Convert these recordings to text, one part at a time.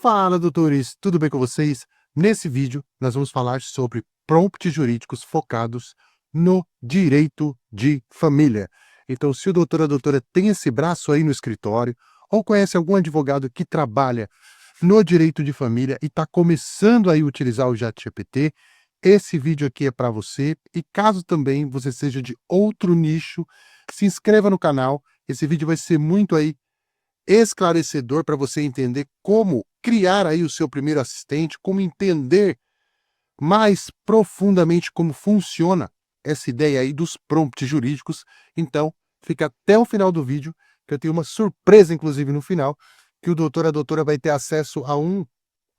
Fala, doutores, tudo bem com vocês? Nesse vídeo, nós vamos falar sobre prompts jurídicos focados no direito de família. Então, se o doutor ou a doutora tem esse braço aí no escritório, ou conhece algum advogado que trabalha no direito de família e está começando aí a utilizar o ChatGPT, esse vídeo aqui é para você. E caso também você seja de outro nicho, se inscreva no canal. Esse vídeo vai ser muito aí esclarecedor para você entender como criar aí o seu primeiro assistente, como entender mais profundamente como funciona essa ideia aí dos prompts jurídicos. Então, fica até o final do vídeo, que eu tenho uma surpresa, inclusive, no final, que o doutor ou a doutora vai ter acesso a um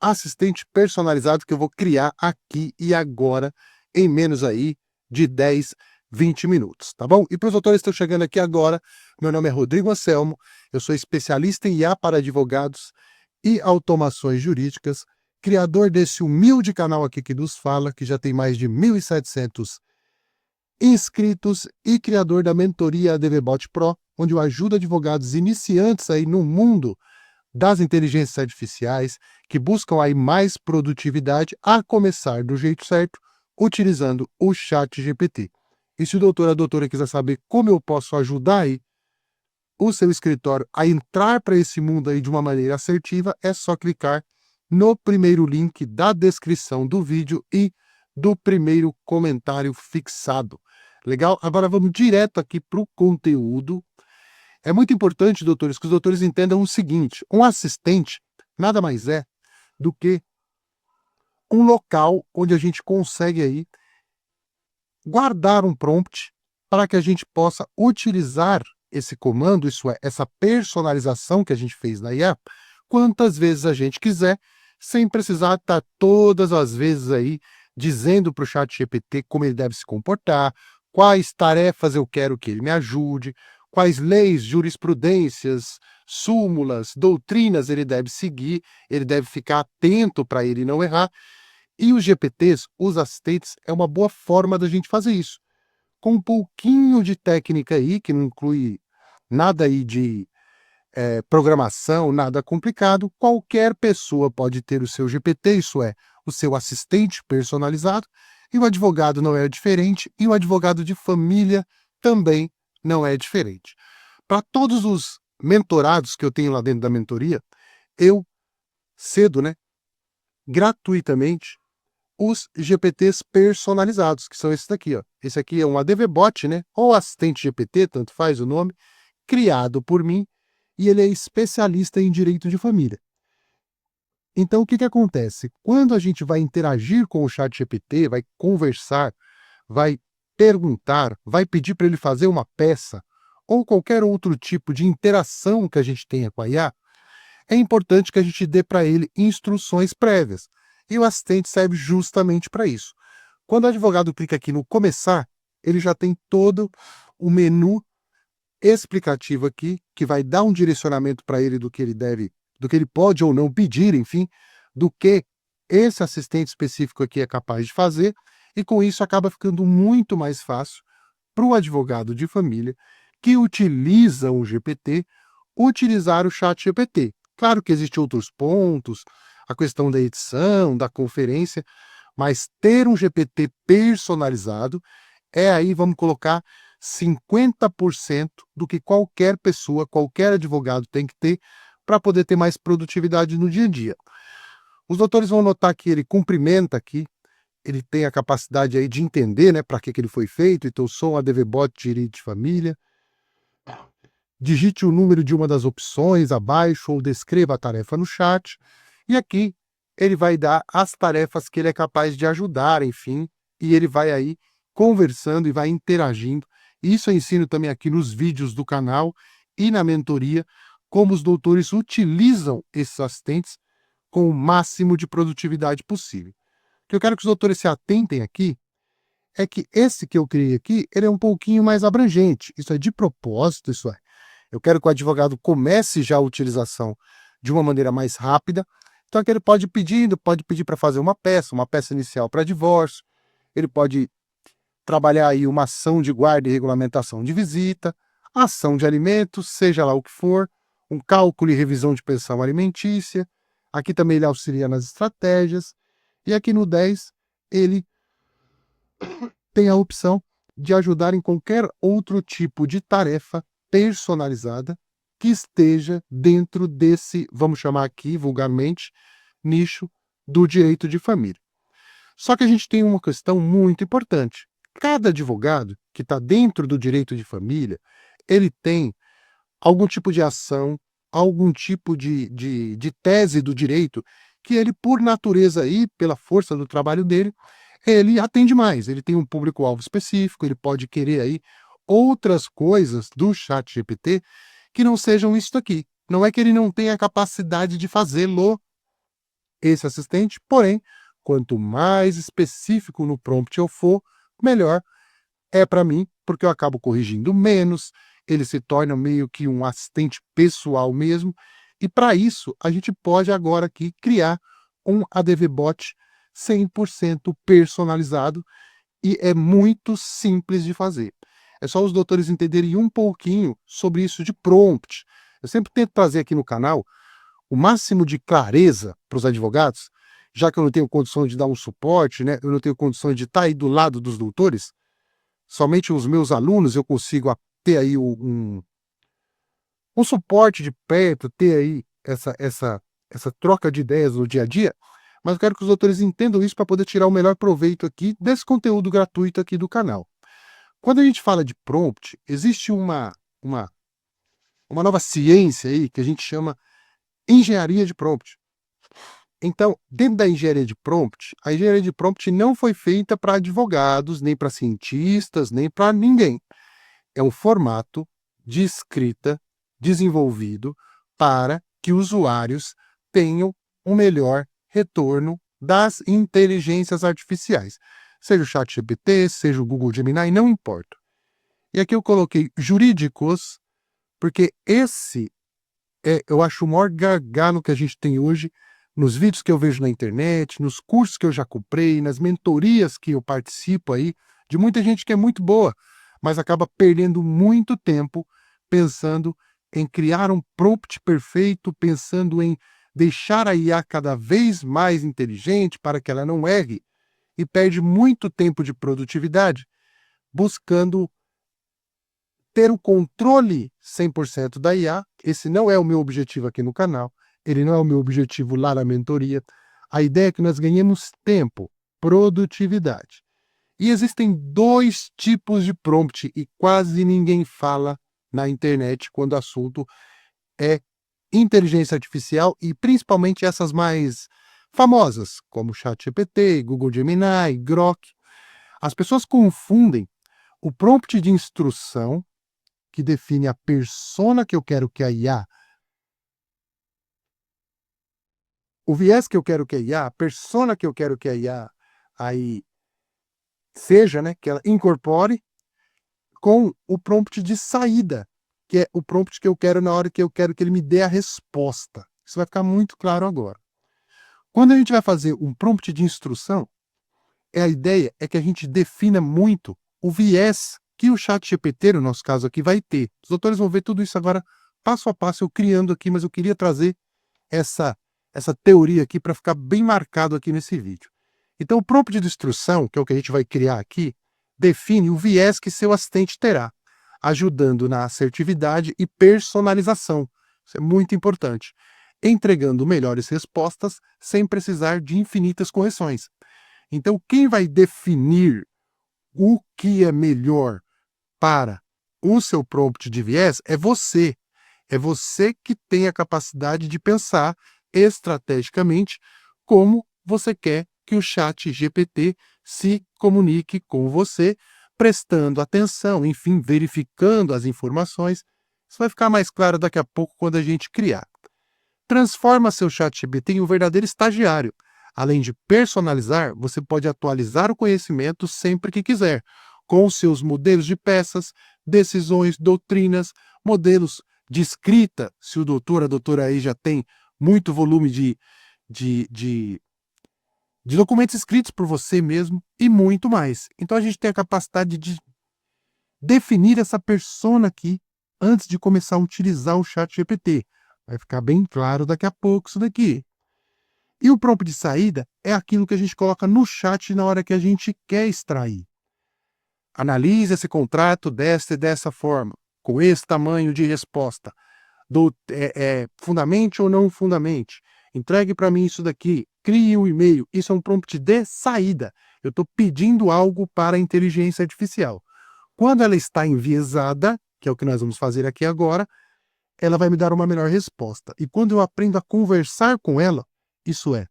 assistente personalizado que eu vou criar aqui e agora, em menos aí de 10, 20 minutos, tá bom? E para os doutores que estão chegando aqui agora, meu nome é Rodrigo Anselmo, eu sou especialista em IA para advogados e automações jurídicas, criador desse humilde canal aqui que nos fala, que já tem mais de 1.700 inscritos, e criador da mentoria ADVBot Pro, onde eu ajudo advogados iniciantes aí no mundo das inteligências artificiais, que buscam aí mais produtividade, a começar do jeito certo, utilizando o ChatGPT. E se o doutor ou a doutora quiser saber como eu posso ajudar aí o seu escritório a entrar para esse mundo aí de uma maneira assertiva, é só clicar no primeiro link da descrição do vídeo e do primeiro comentário fixado. Legal? Agora vamos direto aqui para o conteúdo. É muito importante, doutores, que os doutores entendam o seguinte: um assistente nada mais é do que um local onde a gente consegue aí guardar um prompt para que a gente possa utilizar esse comando, isso é, essa personalização que a gente fez na IA, quantas vezes a gente quiser, sem precisar estar todas as vezes aí dizendo para o ChatGPT como ele deve se comportar, quais tarefas eu quero que ele me ajude, quais leis, jurisprudências, súmulas, doutrinas ele deve seguir, ele deve ficar atento para ele não errar. E os GPTs, os assistentes, é uma boa forma da gente fazer isso. Com um pouquinho de técnica aí, que não inclui nada aí de programação, nada complicado, qualquer pessoa pode ter o seu GPT, isso é, o seu assistente personalizado, e o advogado não é diferente, e o advogado de família também não é diferente. Para todos os mentorados que eu tenho lá dentro da mentoria, eu cedo, gratuitamente, os GPTs personalizados, que são esses daqui, ó. Esse aqui é um ADVBot, ou assistente GPT, tanto faz o nome, criado por mim, e ele é especialista em direito de família. Então, o que acontece? Quando a gente vai interagir com o ChatGPT, vai conversar, vai perguntar, vai pedir para ele fazer uma peça, ou qualquer outro tipo de interação que a gente tenha com a IA, é importante que a gente dê para ele instruções prévias. E o assistente serve justamente para isso. Quando o advogado clica aqui no começar, ele já tem todo o menu explicativo aqui, que vai dar um direcionamento para ele do que ele deve, do que ele pode ou não pedir, enfim, do que esse assistente específico aqui é capaz de fazer, e com isso acaba ficando muito mais fácil para o advogado de família que utiliza o GPT, utilizar o ChatGPT. Claro que existem outros pontos, a questão da edição, da conferência, mas ter um GPT personalizado é aí, vamos colocar, 50% do que qualquer pessoa, qualquer advogado tem que ter para poder ter mais produtividade no dia a dia. Os doutores vão notar que ele cumprimenta aqui, ele tem a capacidade aí de entender, para que ele foi feito. Então, sou um ADVBot de direito de família. Digite o número de uma das opções abaixo ou descreva a tarefa no chat. E aqui ele vai dar as tarefas que ele é capaz de ajudar, enfim, e ele vai aí conversando e vai interagindo. Isso eu ensino também aqui nos vídeos do canal e na mentoria, como os doutores utilizam esses assistentes com o máximo de produtividade possível. O que eu quero que os doutores se atentem aqui é que esse que eu criei aqui, ele é um pouquinho mais abrangente. Isso é de propósito, isso é. Eu quero que o advogado comece já a utilização de uma maneira mais rápida. Então aqui ele pode pedir para fazer uma peça inicial para divórcio, ele pode trabalhar aí uma ação de guarda e regulamentação de visita, ação de alimentos, seja lá o que for, um cálculo e revisão de pensão alimentícia, Aqui também ele auxilia nas estratégias. E aqui no 10, ele tem a opção de ajudar em qualquer outro tipo de tarefa personalizada que esteja dentro desse, vamos chamar aqui vulgarmente, nicho do direito de família. Só que a gente tem uma questão muito importante. Cada advogado que está dentro do direito de família, ele tem algum tipo de ação, algum tipo de tese do direito que ele, por natureza e pela força do trabalho dele, ele atende mais. Ele tem um público-alvo específico, ele pode querer aí outras coisas do ChatGPT que não sejam isso aqui. Não é que ele não tenha a capacidade de fazê-lo, esse assistente, porém, quanto mais específico no prompt eu for, melhor é para mim, porque eu acabo corrigindo menos, ele se torna meio que um assistente pessoal mesmo, e para isso a gente pode agora aqui criar um ADV-Bot 100% personalizado, e é muito simples de fazer. É só os doutores entenderem um pouquinho sobre isso de prompt. Eu sempre tento trazer aqui no canal o máximo de clareza para os advogados, já que eu não tenho condições de dar um suporte, né? Eu não tenho condições de estar aí do lado dos doutores, somente os meus alunos eu consigo ter aí um suporte de perto, ter aí essa troca de ideias no dia a dia, mas eu quero que os doutores entendam isso para poder tirar o melhor proveito aqui desse conteúdo gratuito aqui do canal. Quando a gente fala de prompt, existe uma nova ciência aí que a gente chama engenharia de prompt. Então, dentro da engenharia de prompt, a engenharia de prompt não foi feita para advogados, nem para cientistas, nem para ninguém. É um formato de escrita desenvolvido para que usuários tenham um melhor retorno das inteligências artificiais. Seja o ChatGPT, seja o Google Gemini, não importa. E aqui eu coloquei jurídicos, porque esse eu acho o maior gargalo que a gente tem hoje nos vídeos que eu vejo na internet, nos cursos que eu já comprei, nas mentorias que eu participo aí, de muita gente que é muito boa, mas acaba perdendo muito tempo pensando em criar um prompt perfeito, pensando em deixar a IA cada vez mais inteligente para que ela não erre, e perde muito tempo de produtividade buscando ter o controle 100% da IA. Esse não é o meu objetivo aqui no canal, ele não é o meu objetivo lá na mentoria. A ideia é que nós ganhemos tempo, produtividade. E existem dois tipos de prompt e quase ninguém fala na internet quando o assunto é inteligência artificial e principalmente essas mais famosas, como ChatGPT, Google Gemini, Grok. As pessoas confundem o prompt de instrução, que define a persona que eu quero que a IA, o viés que eu quero que a IA, a persona que eu quero que a IA aí seja, né, que ela incorpore, com o prompt de saída, que é o prompt que eu quero na hora que eu quero que ele me dê a resposta. Isso vai ficar muito claro agora. Quando a gente vai fazer um prompt de instrução, a ideia é que a gente defina muito o viés que o ChatGPT, no nosso caso aqui, vai ter. Os doutores vão ver tudo isso agora passo a passo, eu criando aqui, mas eu queria trazer essa teoria aqui para ficar bem marcado aqui nesse vídeo. Então, o prompt de instrução, que é o que a gente vai criar aqui, define o viés que seu assistente terá, ajudando na assertividade e personalização. Isso é muito importante. Entregando melhores respostas sem precisar de infinitas correções. Então, quem vai definir o que é melhor para o seu prompt de viés é você. É você que tem a capacidade de pensar estrategicamente como você quer que o ChatGPT se comunique com você, prestando atenção, enfim, verificando as informações. Isso vai ficar mais claro daqui a pouco quando a gente criar. Transforma seu ChatGPT em um verdadeiro estagiário. Além de personalizar, você pode atualizar o conhecimento sempre que quiser, com os seus modelos de peças, decisões, doutrinas, modelos de escrita, se o doutor, a doutora aí já tem muito volume de documentos escritos por você mesmo e muito mais. Então a gente tem a capacidade de definir essa persona aqui antes de começar a utilizar o ChatGPT. Vai ficar bem claro daqui a pouco isso daqui. E o prompt de saída é aquilo que a gente coloca no chat na hora que a gente quer extrair. Analise esse contrato desta e dessa forma, com esse tamanho de resposta. Fundamente ou não fundamente. Entregue para mim isso daqui. Crie um e-mail. Isso é um prompt de saída. Eu estou pedindo algo para a inteligência artificial. Quando ela está enviesada, que é o que nós vamos fazer aqui agora, ela vai me dar uma melhor resposta. E quando eu aprendo a conversar com ela, isso é,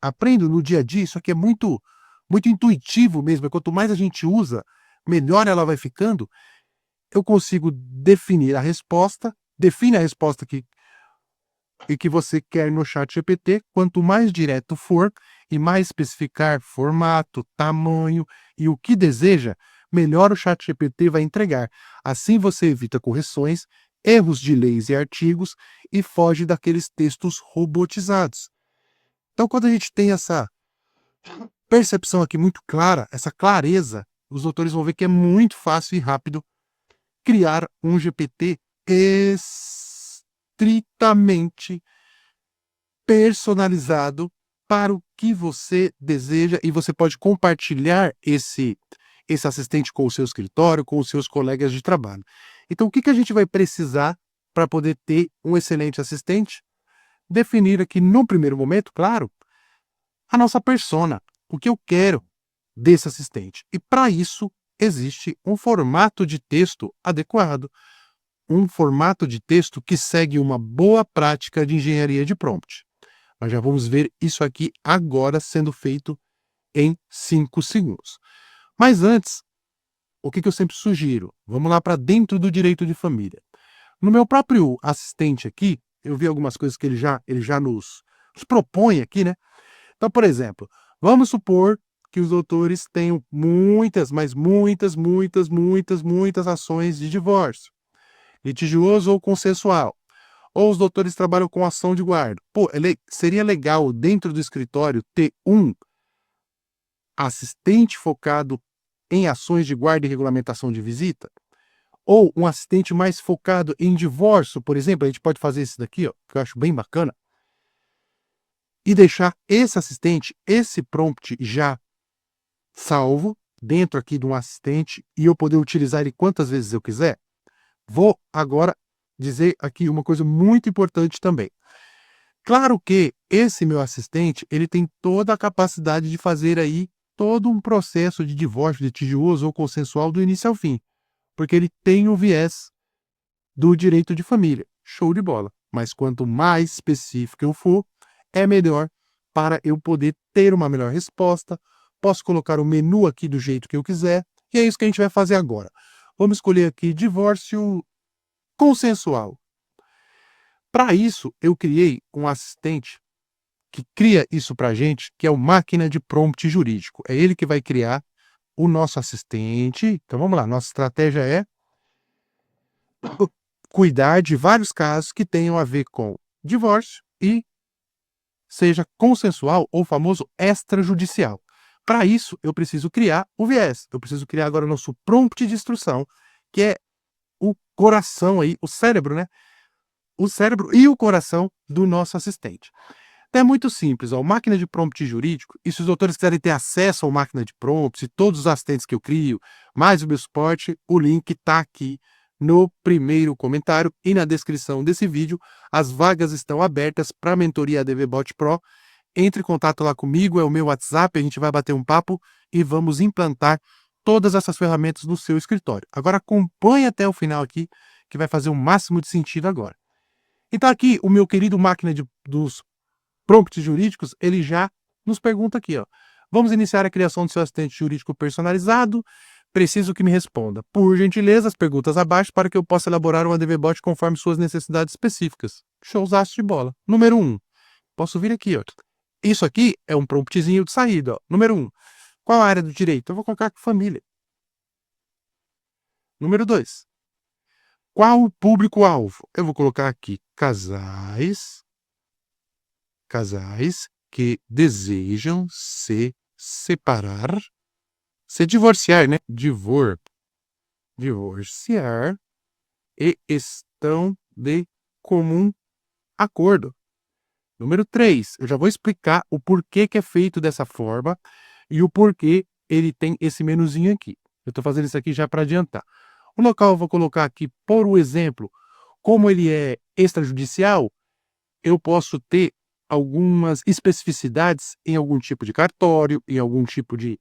aprendo no dia a dia, isso aqui é muito, muito intuitivo mesmo. Quanto mais a gente usa, melhor ela vai ficando. Eu consigo definir a resposta, define a resposta que você quer no chat GPT. Quanto mais direto for e mais especificar formato, tamanho e o que deseja, melhor o chat GPT vai entregar. Assim você evita correções, erros de leis e artigos e foge daqueles textos robotizados. Então, quando a gente tem essa percepção aqui muito clara, essa clareza, os doutores vão ver que é muito fácil e rápido criar um GPT estritamente personalizado para o que você deseja, e você pode compartilhar esse assistente com o seu escritório, com os seus colegas de trabalho. Então, o que a gente vai precisar para poder ter um excelente assistente? Definir aqui, no primeiro momento, claro, a nossa persona, o que eu quero desse assistente. E para isso, existe um formato de texto adequado, um formato de texto que segue uma boa prática de engenharia de prompt. Nós já vamos ver isso aqui agora sendo feito em 5 segundos. Mas antes, o que eu sempre sugiro? Vamos lá para dentro do direito de família. No meu próprio assistente aqui, eu vi algumas coisas que ele já nos propõe aqui, né? Então, por exemplo, vamos supor que os doutores tenham muitas, mas muitas, muitas, muitas, muitas ações de divórcio, litigioso ou consensual. Ou os doutores trabalham com ação de guarda. Pô, seria legal dentro do escritório ter um assistente focado em ações de guarda e regulamentação de visita? Ou um assistente mais focado em divórcio, por exemplo? A gente pode fazer esse daqui, ó, que eu acho bem bacana, e deixar esse assistente, esse prompt já salvo dentro aqui de um assistente e eu poder utilizar ele quantas vezes eu quiser. Vou agora dizer aqui uma coisa muito importante também. Claro que esse meu assistente, ele tem toda a capacidade de fazer aí todo um processo de divórcio litigioso ou consensual do início ao fim, porque ele tem o viés do direito de família. Show de bola. Mas quanto mais específico eu for, é melhor para eu poder ter uma melhor resposta. Posso colocar o menu aqui do jeito que eu quiser. E é isso que a gente vai fazer agora. Vamos escolher aqui divórcio consensual. Para isso, eu criei um assistente que cria isso para a gente, que é o Máquina de Prompt Jurídico. É ele que vai criar o nosso assistente. Então vamos lá, nossa estratégia é cuidar de vários casos que tenham a ver com divórcio e seja consensual ou famoso extrajudicial. Para isso, eu preciso criar o viés. Eu preciso criar agora o nosso prompt de instrução, que é o coração aí, o cérebro, né? O cérebro e o coração do nosso assistente. Então é muito simples, ó, máquina de prompt jurídico, e se os doutores quiserem ter acesso ao máquina de prompts e todos os assistentes que eu crio, mais o meu suporte, o link está aqui no primeiro comentário e na descrição desse vídeo. As vagas estão abertas para a mentoria ADVBot Pro. Entre em contato lá comigo, é o meu WhatsApp, a gente vai bater um papo e vamos implantar todas essas ferramentas no seu escritório. Agora acompanhe até o final aqui, que vai fazer o máximo de sentido agora. Então aqui, o meu querido máquina dos prompts jurídicos, ele já nos pergunta aqui, ó. Vamos iniciar a criação do seu assistente jurídico personalizado. Preciso que me responda, por gentileza, as perguntas abaixo para que eu possa elaborar um ADVBot conforme suas necessidades específicas. Showzaço de bola. Número 1. Posso vir aqui, ó. Isso aqui é um promptzinho de saída, ó. Número 1. Qual a área do direito? Eu vou colocar aqui família. Número 2. Qual o público-alvo? Eu vou colocar aqui casais que desejam se separar, se divorciar, né? Divorciar e estão de comum acordo. Número 3, eu já vou explicar o porquê que é feito dessa forma e o porquê ele tem esse menuzinho aqui. Eu estou fazendo isso aqui já para adiantar. O local eu vou colocar aqui, por o exemplo, como ele é extrajudicial, eu posso ter algumas especificidades em algum tipo de cartório, em algum tipo de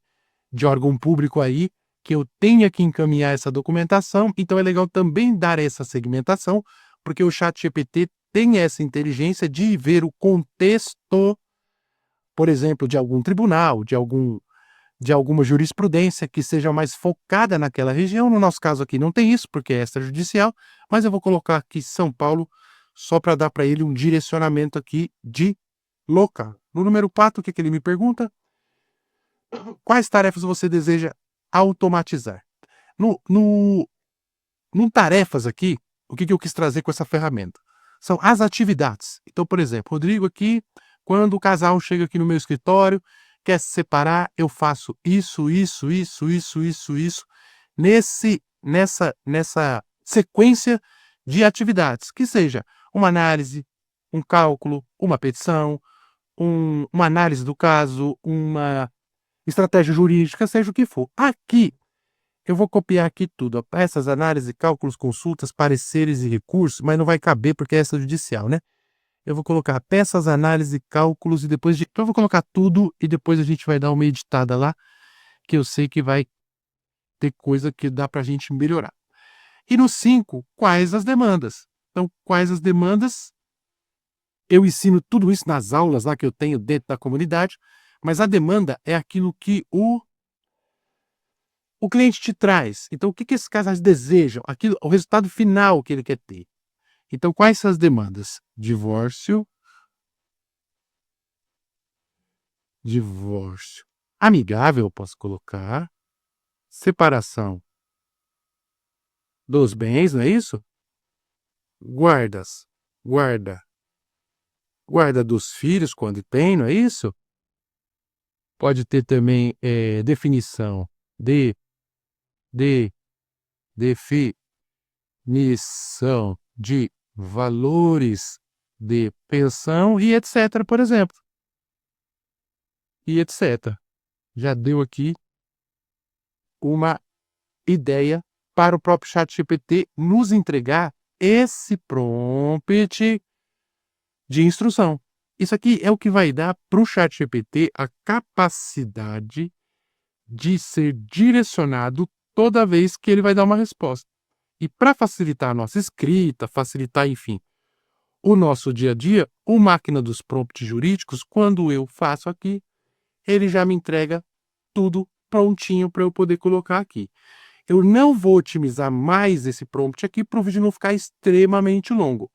órgão público aí, que eu tenha que encaminhar essa documentação, então é legal também dar essa segmentação, porque o ChatGPT tem essa inteligência de ver o contexto, por exemplo, de algum tribunal, de alguma jurisprudência que seja mais focada naquela região. No nosso caso aqui não tem isso, porque é extrajudicial, mas eu vou colocar aqui São Paulo só para dar para ele um direcionamento aqui de local. No número 4, o que ele me pergunta? Quais tarefas você deseja automatizar? No tarefas aqui, o que eu quis trazer com essa ferramenta? São as atividades. Então, por exemplo, Rodrigo aqui, quando o casal chega aqui no meu escritório, quer se separar, eu faço isso, nessa sequência de atividades, que seja uma análise, um cálculo, uma petição, uma análise do caso, uma estratégia jurídica, seja o que for. Aqui, eu vou copiar aqui tudo, ó, peças, análise, cálculos, consultas, pareceres e recursos, mas não vai caber porque é extrajudicial, né? Eu vou colocar peças, análise, cálculos e depois de... Então eu vou colocar tudo e depois a gente vai dar uma editada lá, que eu sei que vai ter coisa que dá pra gente melhorar. E no 5, quais as demandas? Então, quais as demandas? Eu ensino tudo isso nas aulas lá que eu tenho dentro da comunidade, mas a demanda é aquilo que o cliente te traz. Então, o que esses casais desejam? Aquilo, o resultado final que ele quer ter. Então, quais são as demandas? Divórcio. Amigável, eu posso colocar. Separação dos bens, não é isso? Guardas. Guarda dos filhos, quando tem, não é isso? Pode ter também definição de definição de valores de pensão e etc, por exemplo. E etc. Já deu aqui uma ideia para o próprio ChatGPT nos entregar esse prompt de instrução. Isso aqui é o que vai dar para o ChatGPT a capacidade de ser direcionado toda vez que ele vai dar uma resposta. E para facilitar a nossa escrita, facilitar, enfim, o nosso dia a dia, o máquina dos prompts jurídicos, quando eu faço aqui, ele já me entrega tudo prontinho para eu poder colocar aqui. Eu não vou otimizar mais esse prompt aqui para o vídeo não ficar extremamente longo.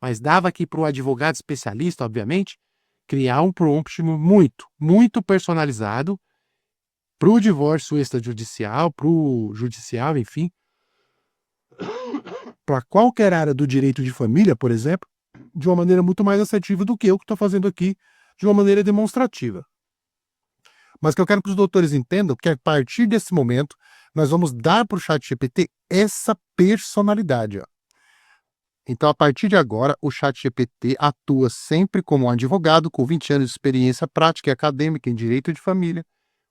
Mas dava aqui para o advogado especialista, obviamente, criar um prompt muito personalizado para o divórcio extrajudicial, para o judicial, enfim, para qualquer área do direito de família, por exemplo, de uma maneira muito mais assertiva do que eu que estou fazendo aqui de uma maneira demonstrativa. Mas que eu quero que os doutores entendam que a partir desse momento nós vamos dar para o ChatGPT essa personalidade. Ó. Então, a partir de agora, o ChatGPT atua sempre como um advogado com 20 anos de experiência prática e acadêmica em direito de família,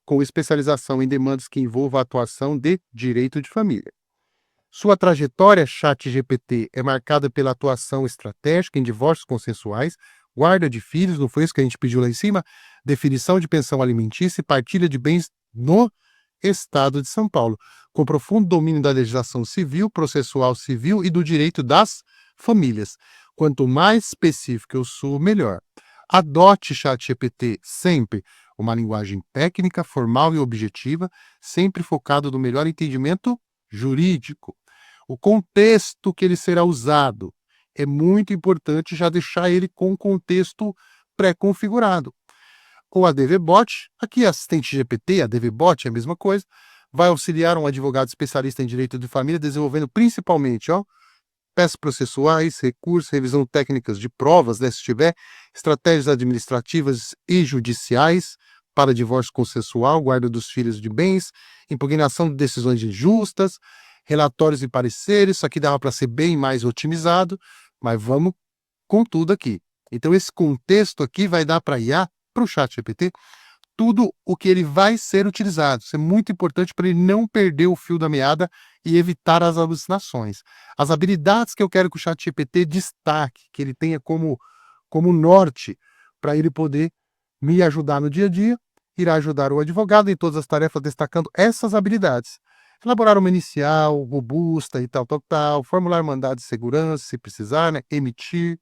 com especialização em demandas que envolvam a atuação de direito de família. Sua trajetória ChatGPT é marcada pela atuação estratégica em divórcios consensuais, guarda de filhos, não foi isso que a gente pediu lá em cima? Definição de pensão alimentícia e partilha de bens no Estado de São Paulo, com profundo domínio da legislação civil, processual civil e do direito das famílias. Quanto mais específico eu sou, melhor. Adote ChatGPT sempre uma linguagem técnica, formal e objetiva, sempre focado no melhor entendimento jurídico. O contexto que ele será usado é muito importante já deixar ele com o contexto pré-configurado. O ADVBot, aqui assistente GPT, ADVBot é a mesma coisa, vai auxiliar um advogado especialista em direito de família, desenvolvendo principalmente peças processuais, recursos, revisão técnicas de provas, né, se tiver, estratégias administrativas e judiciais para divórcio consensual, guarda dos filhos de bens, impugnação de decisões injustas, relatórios e pareceres. Isso aqui dava para ser bem mais otimizado, mas vamos com tudo aqui. Então, esse contexto aqui vai dar para IA, para o ChatGPT, tudo o que ele vai ser utilizado. Isso é muito importante para ele não perder o fio da meada e evitar as alucinações. As habilidades que eu quero que o ChatGPT destaque, que ele tenha como norte para ele poder me ajudar no dia a dia, irá ajudar o advogado em todas as tarefas, destacando essas habilidades. Elaborar uma inicial, robusta e tal, formular mandado de segurança, se precisar, né? Emitir.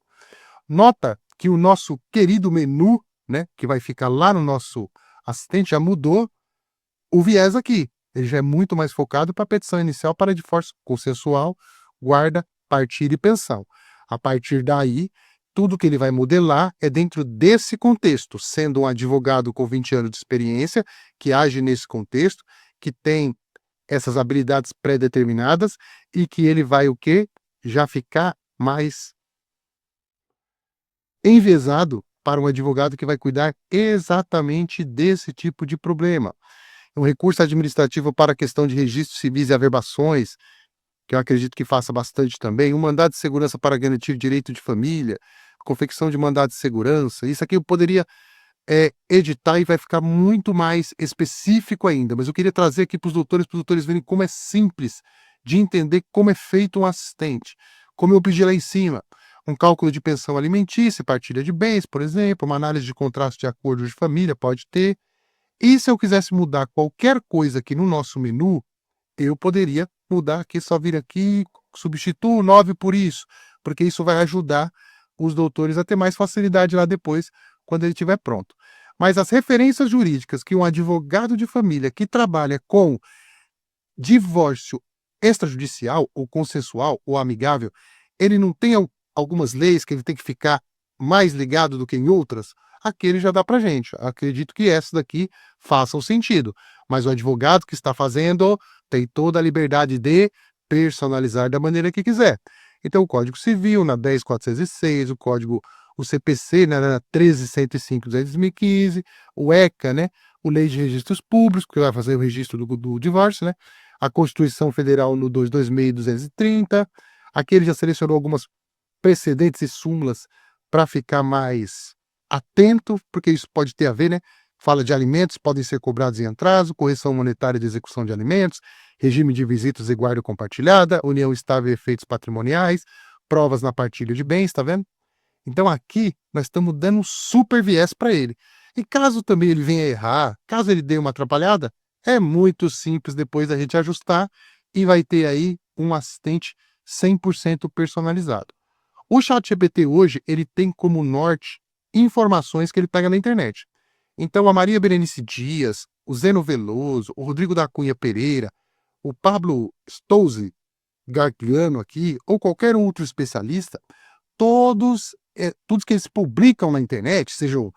Nota que o nosso querido menu, né, que vai ficar lá no nosso assistente, já mudou o viés aqui. Ele já é muito mais focado para a petição inicial para divórcio consensual, guarda, partilha e pensão. A partir daí, tudo que ele vai modelar é dentro desse contexto, sendo um advogado com 20 anos de experiência, que age nesse contexto, que tem essas habilidades pré-determinadas e que ele vai o quê? Já ficar mais enviesado para um advogado que vai cuidar exatamente desse tipo de problema. Um recurso administrativo para a questão de registros civis e averbações, que eu acredito que faça bastante também, um mandado de segurança para garantir direito de família, confecção de mandado de segurança, isso aqui eu poderia editar e vai ficar muito mais específico ainda, mas eu queria trazer aqui para os doutores verem como é simples de entender como é feito um assistente. Como eu pedi lá em cima, um cálculo de pensão alimentícia, partilha de bens, por exemplo, uma análise de contraste de acordo de família, pode ter. E se eu quisesse mudar qualquer coisa aqui no nosso menu, eu poderia mudar aqui, só vir aqui, substituo 9 por isso, porque isso vai ajudar os doutores a ter mais facilidade lá depois, quando ele estiver pronto. Mas as referências jurídicas que um advogado de família que trabalha com divórcio extrajudicial, ou consensual, ou amigável, ele não tem algumas leis que ele tem que ficar mais ligado do que em outras, aquele já dá pra gente. Acredito que essa daqui faça o sentido. Mas o advogado que está fazendo tem toda a liberdade de personalizar da maneira que quiser. Então, o Código Civil, na 10.406, o CPC, né, na 13.105 de 2015, o ECA, né, o Lei de Registros Públicos, que vai fazer o registro do divórcio, né, a Constituição Federal no 2.230. Aqui ele já selecionou algumas precedentes e súmulas para ficar mais atento, porque isso pode ter a ver, né? Fala de alimentos podem ser cobrados em atraso, correção monetária de execução de alimentos, regime de visitas e guarda compartilhada, união estável e efeitos patrimoniais, provas na partilha de bens, tá vendo? Então aqui nós estamos dando um super viés para ele. E caso também ele venha errar, caso ele dê uma atrapalhada, é muito simples depois da gente ajustar e vai ter aí um assistente 100% personalizado. O ChatGPT hoje, ele tem como norte informações que ele pega na internet. Então, a Maria Berenice Dias, o Zeno Veloso, o Rodrigo da Cunha Pereira, o Pablo Stouzi Gargliano aqui, ou qualquer outro especialista, todos que eles publicam na internet, sejam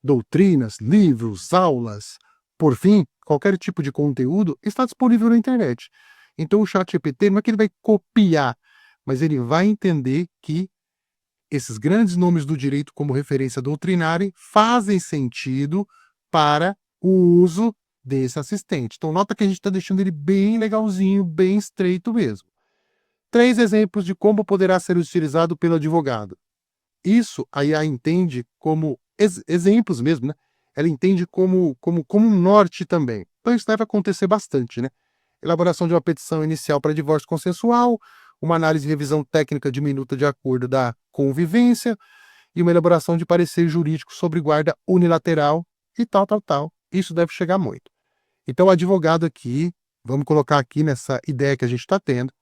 doutrinas, livros, aulas, por fim, qualquer tipo de conteúdo, está disponível na internet. Então, o ChatGPT não é que ele vai copiar, mas ele vai entender que esses grandes nomes do direito como referência doutrinária fazem sentido para o uso desse assistente. Então, nota que a gente está deixando ele bem legalzinho, bem estreito mesmo. 3 exemplos de como poderá ser utilizado pelo advogado. Isso a IA entende como exemplos mesmo, né? Ela entende como um norte também. Então, isso deve acontecer bastante, né? Elaboração de uma petição inicial para divórcio consensual, uma análise e revisão técnica de minuta de acordo da convivência e uma elaboração de parecer jurídico sobre guarda unilateral e tal. Isso deve chegar muito. Então, o advogado aqui, vamos colocar aqui nessa ideia que a gente está tendo,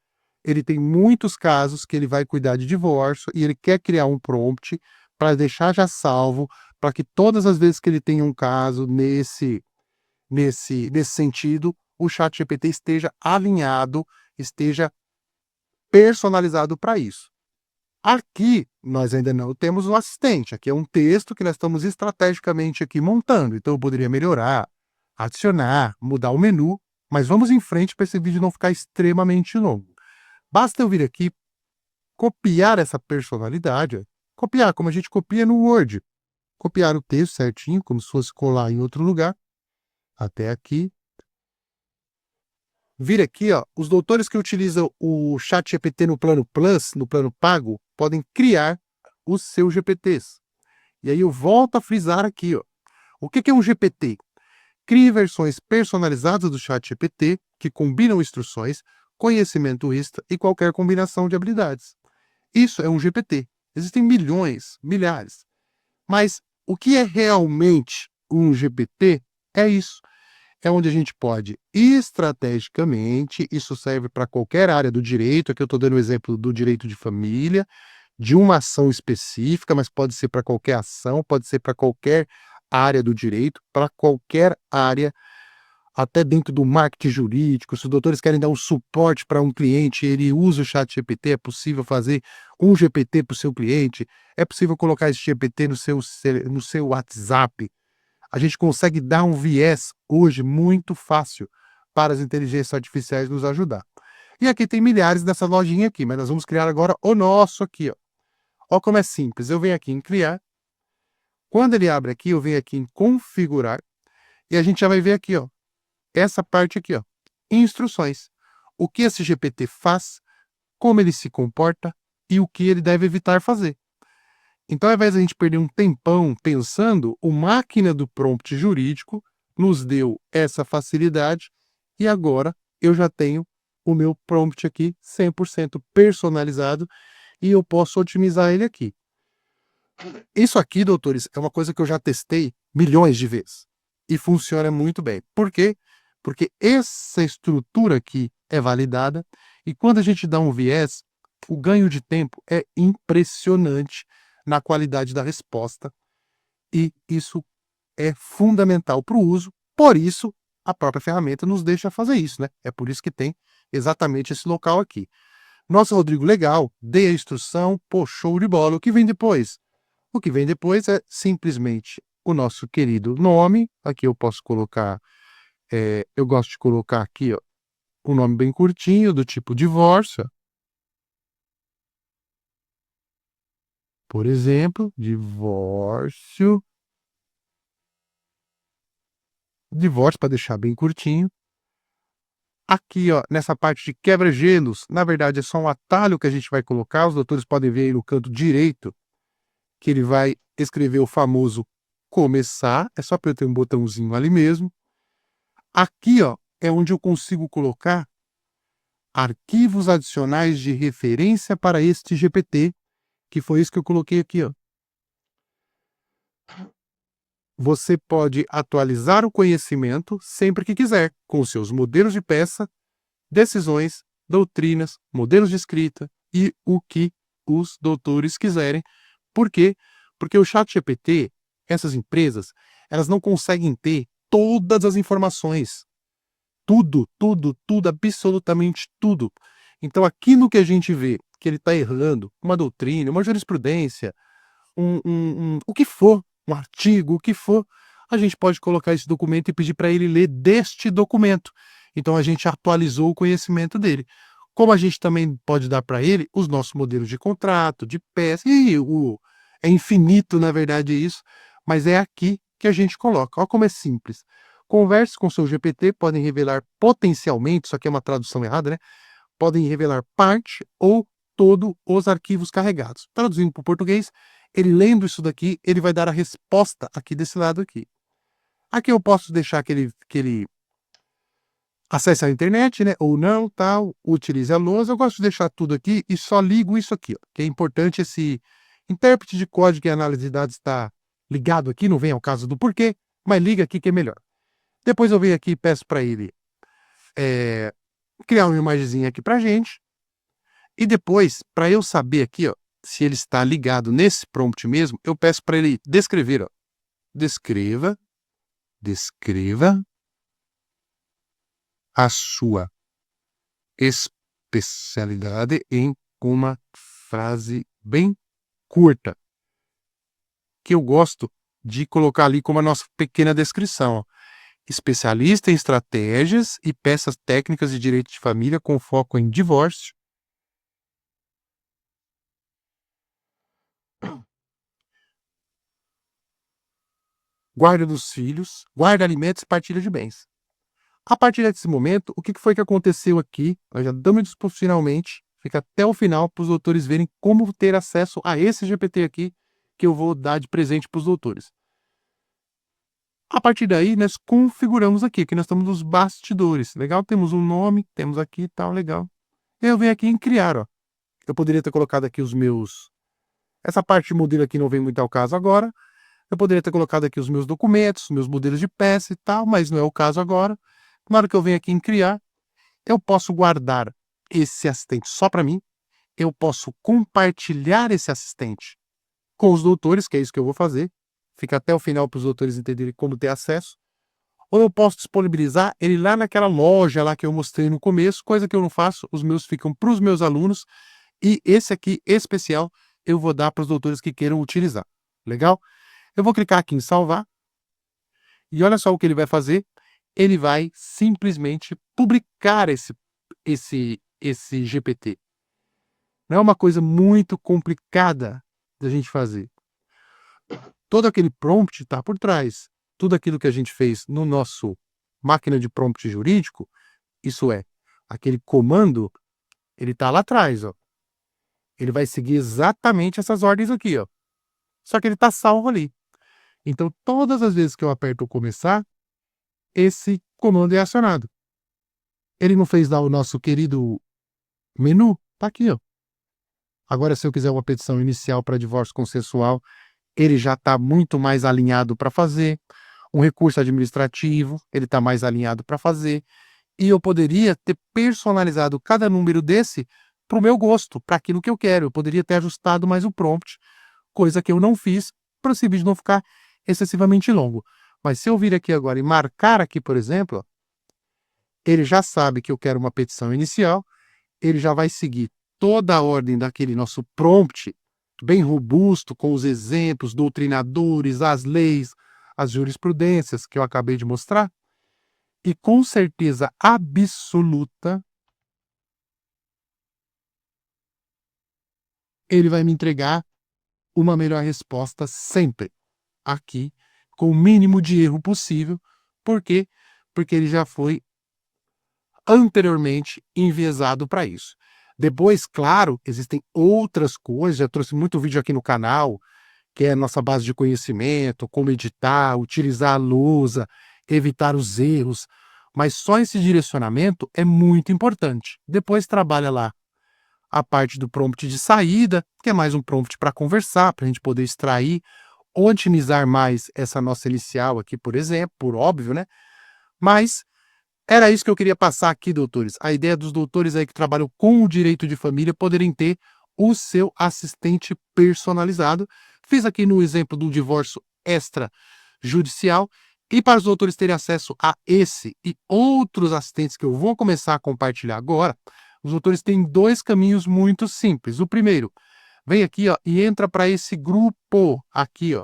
ele tem muitos casos que ele vai cuidar de divórcio e ele quer criar um prompt para deixar já salvo, para que todas as vezes que ele tenha um caso nesse sentido, o ChatGPT esteja alinhado, esteja personalizado para isso. Aqui, nós ainda não temos um assistente. Aqui é um texto que nós estamos estrategicamente aqui montando. Então, eu poderia melhorar, adicionar, mudar o menu, mas vamos em frente para esse vídeo não ficar extremamente longo. Basta eu vir aqui, copiar essa personalidade, copiar como a gente copia no Word, copiar o texto certinho, como se fosse colar em outro lugar, até aqui. Vir aqui, ó, os doutores que utilizam o ChatGPT no plano Plus, no plano pago, podem criar os seus GPTs. E aí eu volto a frisar aqui, ó. O que é um GPT? Crie versões personalizadas do ChatGPT que combinam instruções, conhecimento extra e qualquer combinação de habilidades. Isso é um GPT. Existem milhões, milhares. Mas o que é realmente um GPT é isso. É onde a gente pode, estrategicamente, isso serve para qualquer área do direito, aqui eu estou dando o exemplo do direito de família, de uma ação específica, mas pode ser para qualquer ação, pode ser para qualquer área do direito, para qualquer área, até dentro do marketing jurídico. Se os doutores querem dar um suporte para um cliente, ele usa o ChatGPT, é possível fazer um GPT para o seu cliente, é possível colocar esse GPT no seu WhatsApp. A gente consegue dar um viés hoje muito fácil para as inteligências artificiais nos ajudar. E aqui tem milhares dessa lojinha aqui, mas nós vamos criar agora o nosso aqui, ó. Ó como é simples, eu venho aqui em criar, quando ele abre aqui, eu venho aqui em configurar, e a gente já vai ver aqui, ó, essa parte aqui, ó, instruções. O que esse GPT faz, como ele se comporta e o que ele deve evitar fazer. Então, ao invés de a gente perder um tempão pensando, o máquina do prompt jurídico nos deu essa facilidade e agora eu já tenho o meu prompt aqui 100% personalizado e eu posso otimizar ele aqui. Isso aqui, doutores, é uma coisa que eu já testei milhões de vezes e funciona muito bem. Por quê? Porque essa estrutura aqui é validada e quando a gente dá um viés, o ganho de tempo é impressionante na qualidade da resposta e isso é fundamental para o uso. Por isso, a própria ferramenta nos deixa fazer isso, né? É por isso que tem exatamente esse local aqui. Nossa, Rodrigo, legal, dei a instrução, pô, show de bola. O que vem depois? O que vem depois é simplesmente o nosso querido nome. Aqui eu posso colocar, eu gosto de colocar aqui, ó, um nome bem curtinho, do tipo divórcio. Por exemplo, divórcio. Divórcio, para deixar bem curtinho. Aqui, ó, nessa parte de quebra-gelos, na verdade é só um atalho que a gente vai colocar. Os doutores podem ver aí no canto direito que ele vai escrever o famoso começar. É só apertar um botãozinho ali mesmo. Aqui, ó, é onde eu consigo colocar arquivos adicionais de referência para este GPT, que foi isso que eu coloquei aqui, ó. Você pode atualizar o conhecimento sempre que quiser, com seus modelos de peça, decisões, doutrinas, modelos de escrita e o que os doutores quiserem. Por quê? Porque o ChatGPT, essas empresas, elas não conseguem ter todas as informações. Tudo, tudo, tudo, absolutamente tudo. Então, aquilo que a gente vê que ele está errando, uma doutrina, uma jurisprudência, o que for, um artigo, o que for, a gente pode colocar esse documento e pedir para ele ler deste documento. Então, a gente atualizou o conhecimento dele. Como a gente também pode dar para ele os nossos modelos de contrato, de peça, é infinito, na verdade, isso, mas é aqui que a gente coloca. Olha como é simples. Converse com seu GPT, podem revelar potencialmente, isso aqui é uma tradução errada, né? Podem revelar parte ou todo os arquivos carregados. Traduzindo para o português, ele lendo isso daqui, ele vai dar a resposta aqui desse lado aqui. Aqui eu posso deixar que ele acesse a internet, né? Ou não, tal, utilize a lousa. Eu gosto de deixar tudo aqui e só ligo isso aqui, ó, que é importante esse intérprete de código e análise de dados está ligado aqui, não vem ao caso do porquê, mas liga aqui que é melhor. Depois eu venho aqui e peço para ele criar uma imagenzinha aqui para gente. E depois, para eu saber aqui, ó, se ele está ligado nesse prompt mesmo, eu peço para ele descrever, ó. Descreva a sua especialidade em uma frase bem curta, que eu gosto de colocar ali como a nossa pequena descrição, ó. Especialista em estratégias e peças técnicas de direito de família com foco em divórcio, guarda dos filhos, guarda alimentos e partilha de bens. A partir desse momento, o que foi que aconteceu aqui? Nós já damos isso finalmente. Fica até o final para os doutores verem como ter acesso a esse GPT aqui que eu vou dar de presente para os doutores. A partir daí, nós configuramos aqui, que nós estamos nos bastidores. Legal? Temos um nome, temos aqui e tal, legal. Eu venho aqui em criar, ó. Eu poderia ter colocado aqui os meus... Essa parte de modelo aqui não vem muito ao caso agora. Eu poderia ter colocado aqui os meus documentos, meus modelos de peça e tal, mas não é o caso agora. Na hora que eu venho aqui em criar, eu posso guardar esse assistente só para mim. Eu posso compartilhar esse assistente com os doutores, que é isso que eu vou fazer. Fica até o final para os doutores entenderem como ter acesso. Ou eu posso disponibilizar ele lá naquela loja lá que eu mostrei no começo, coisa que eu não faço, os meus ficam para os meus alunos. E esse aqui, especial, eu vou dar para os doutores que queiram utilizar. Legal? Eu vou clicar aqui em salvar. E olha só o que ele vai fazer. Ele vai simplesmente publicar esse GPT. Não é uma coisa muito complicada da gente fazer. Todo aquele prompt está por trás. Tudo aquilo que a gente fez no nosso máquina de prompt jurídico, isso é, aquele comando, ele está lá atrás, ó. Ele vai seguir exatamente essas ordens aqui, ó. Só que ele está salvo ali. Então, todas as vezes que eu aperto o começar, esse comando é acionado. Ele não fez lá o nosso querido menu? Tá aqui, ó. Agora, se eu quiser uma petição inicial para divórcio consensual, ele já está muito mais alinhado para fazer. Um recurso administrativo, ele está mais alinhado para fazer. E eu poderia ter personalizado cada número desse para o meu gosto, para aquilo que eu quero. Eu poderia ter ajustado mais o prompt, coisa que eu não fiz, para esse vídeo não ficar excessivamente longo. Mas se eu vir aqui agora e marcar aqui, por exemplo, ó, ele já sabe que eu quero uma petição inicial, ele já vai seguir toda a ordem daquele nosso prompt, bem robusto, com os exemplos, doutrinadores, as leis, as jurisprudências que eu acabei de mostrar, e com certeza absoluta, ele vai me entregar uma melhor resposta sempre, aqui, com o mínimo de erro possível. Por quê? Porque ele já foi anteriormente enviesado para isso. Depois, claro, existem outras coisas, já trouxe muito vídeo aqui no canal, que é a nossa base de conhecimento, como editar, utilizar a lousa, evitar os erros, mas só esse direcionamento é muito importante. Depois trabalha lá a parte do prompt de saída, que é mais um prompt para conversar, para a gente poder extrair, otimizar mais essa nossa inicial aqui, por exemplo, por óbvio, né? Mas era isso que eu queria passar aqui, doutores. A ideia dos doutores aí que trabalham com o direito de família poderem ter o seu assistente personalizado. Fiz aqui no exemplo do divórcio extrajudicial. E para os doutores terem acesso a esse e outros assistentes que eu vou começar a compartilhar agora, os doutores têm dois caminhos muito simples. O primeiro, vem aqui, ó, e entra para esse grupo aqui, ó.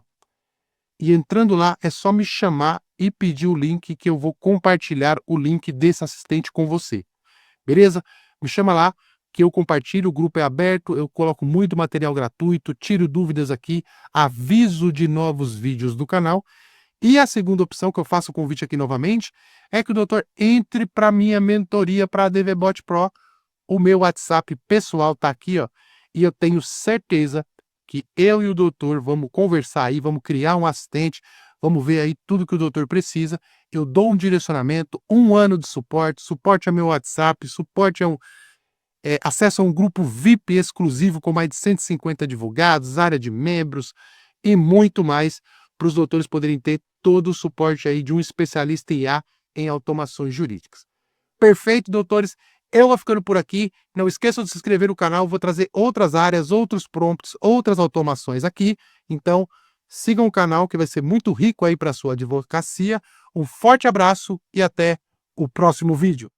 E entrando lá, é só me chamar e pedir o link que eu vou compartilhar o link desse assistente com você. Beleza? Me chama lá que eu compartilho, o grupo é aberto, eu coloco muito material gratuito, tiro dúvidas aqui, aviso de novos vídeos do canal. E a segunda opção que eu faço o convite aqui novamente é que o doutor entre para minha mentoria para a DVBot Pro. O meu WhatsApp pessoal está aqui, ó, e eu tenho certeza que eu e o doutor vamos conversar aí, vamos criar um assistente, vamos ver aí tudo que o doutor precisa. Eu dou um direcionamento, 1 ano de suporte, suporte ao meu WhatsApp, suporte a acesso a um grupo VIP exclusivo com mais de 150 advogados, área de membros e muito mais, para os doutores poderem ter todo o suporte aí de um especialista em IA em automações jurídicas. Perfeito, doutores? Eu vou ficando por aqui. Não esqueçam de se inscrever no canal. Vou trazer outras áreas, outros prompts, outras automações aqui. Então, sigam o canal que vai ser muito rico aí para a sua advocacia. Um forte abraço e até o próximo vídeo.